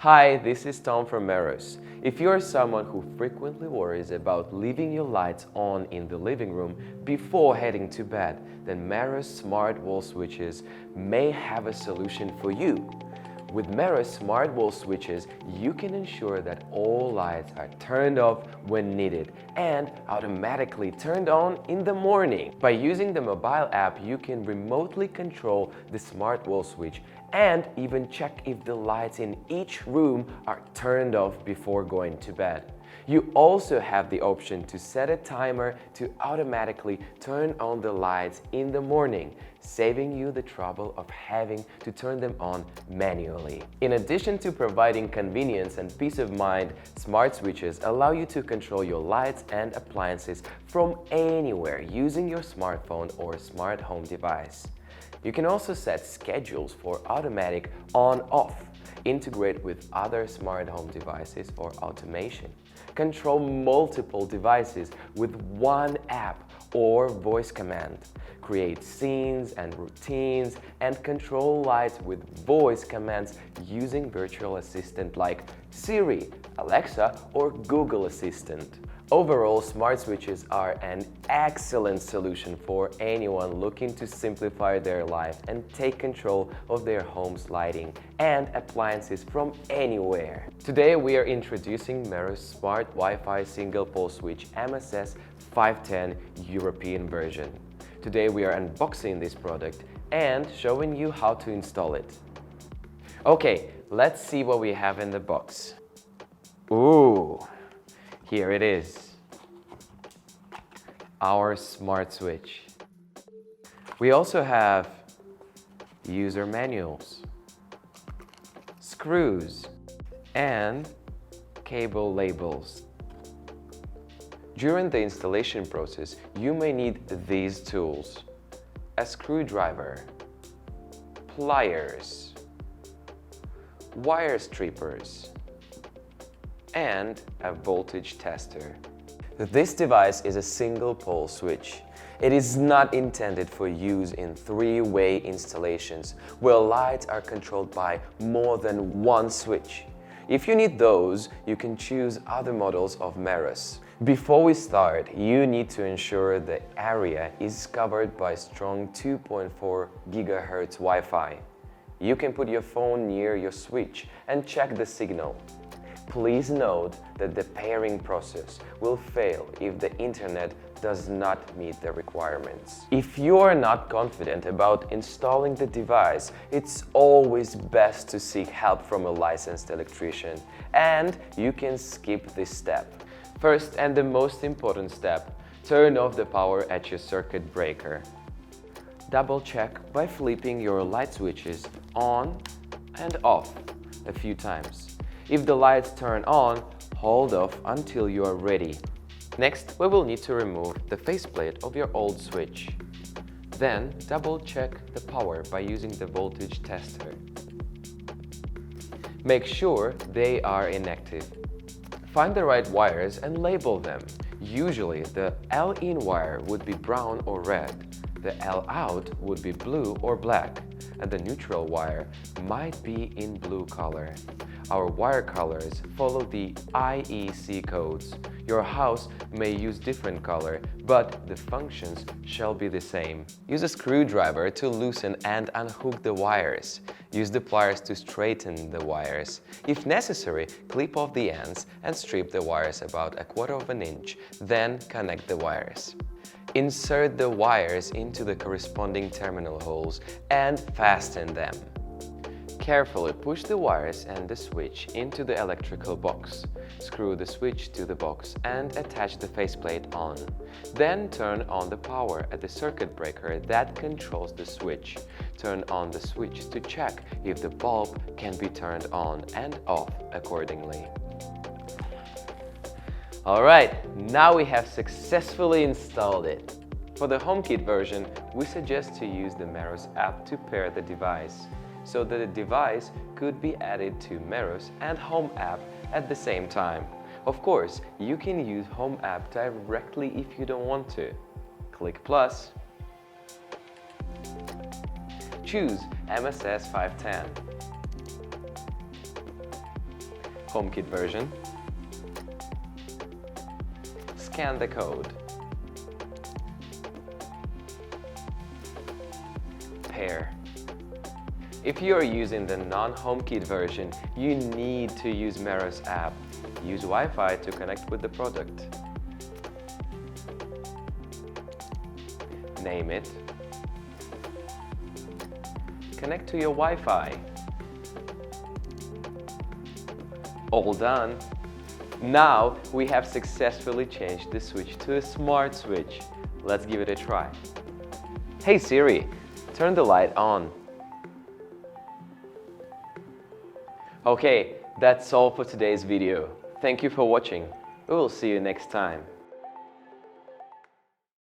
Hi, this is Tom from Meross. If you're someone who frequently worries about leaving your lights on in the living room before heading to bed, then Meross Smart Wall Switches may have a solution for you. With Meross Smart Wall Switches, you can ensure that all lights are turned off when needed and automatically turned on in the morning. By using the mobile app, you can remotely control the smart wall switch and even check if the lights in each room are turned off before going to bed. You also have the option to set a timer to automatically turn on the lights in the morning, saving you the trouble of having to turn them on manually. In addition to providing convenience and peace of mind, smart switches allow you to control your lights and appliances from anywhere using your smartphone or smart home device. You can also set schedules for automatic on-off, integrate with other smart home devices or automation, control multiple devices with one app or voice command, create scenes and routines, and control lights with voice commands using virtual assistant like Siri, Alexa, or Google Assistant. Overall, smart switches are an excellent solution for anyone looking to simplify their life and take control of their home's lighting and appliances from anywhere. Today we are introducing Meross Smart Wi-Fi Single Pole Switch MSS510 European version. Today we are unboxing this product and showing you how to install it. Okay, let's see what we have in the box. Ooh! Here it is, our smart switch. We also have user manuals, screws, and cable labels. During the installation process, you may need these tools: a screwdriver, pliers, wire strippers, and a voltage tester. This device is a single pole switch. It is not intended for use in three-way installations where lights are controlled by more than one switch. If you need those, you can choose other models of Meross. Before we start, you need to ensure the area is covered by strong 2.4 GHz Wi-Fi. You can put your phone near your switch and check the signal. Please note that the pairing process will fail if the internet does not meet the requirements. If you are not confident about installing the device, it's always best to seek help from a licensed electrician, and you can skip this step. First, and the most important step, turn off the power at your circuit breaker. Double check by flipping your light switches on and off a few times. If the lights turn on, hold off until you are ready. Next, we will need to remove the faceplate of your old switch. Then, double check the power by using the voltage tester. Make sure they are inactive. Find the right wires and label them. Usually, the L-in wire would be brown or red, the L-out would be blue or black, and the neutral wire might be in blue color. Our wire colors follow the IEC codes. Your house may use different color, but the functions shall be the same. Use a screwdriver to loosen and unhook the wires. Use the pliers to straighten the wires. If necessary, clip off the ends and strip the wires about 1/4 inch, then connect the wires. Insert the wires into the corresponding terminal holes and fasten them. Carefully push the wires and the switch into the electrical box. Screw the switch to the box and attach the faceplate on. Then turn on the power at the circuit breaker that controls the switch. Turn on the switch to check if the bulb can be turned on and off accordingly. Alright, now we have successfully installed it. For the HomeKit version, we suggest to use the Meross app to pair the device, so that the device could be added to Meross and Home app at the same time. Of course, you can use Home app directly if you don't want to. Click plus. Choose MSS510. HomeKit version. Scan the code. Pair. If you are using the non-HomeKit version, you need to use Meross app. Use Wi-Fi to connect with the product. Name it. Connect to your Wi-Fi. All done. Now we have successfully changed the switch to a smart switch. Let's give it a try. Hey Siri, turn the light on. Okay, that's all for today's video. Thank you for watching. We will see you next time.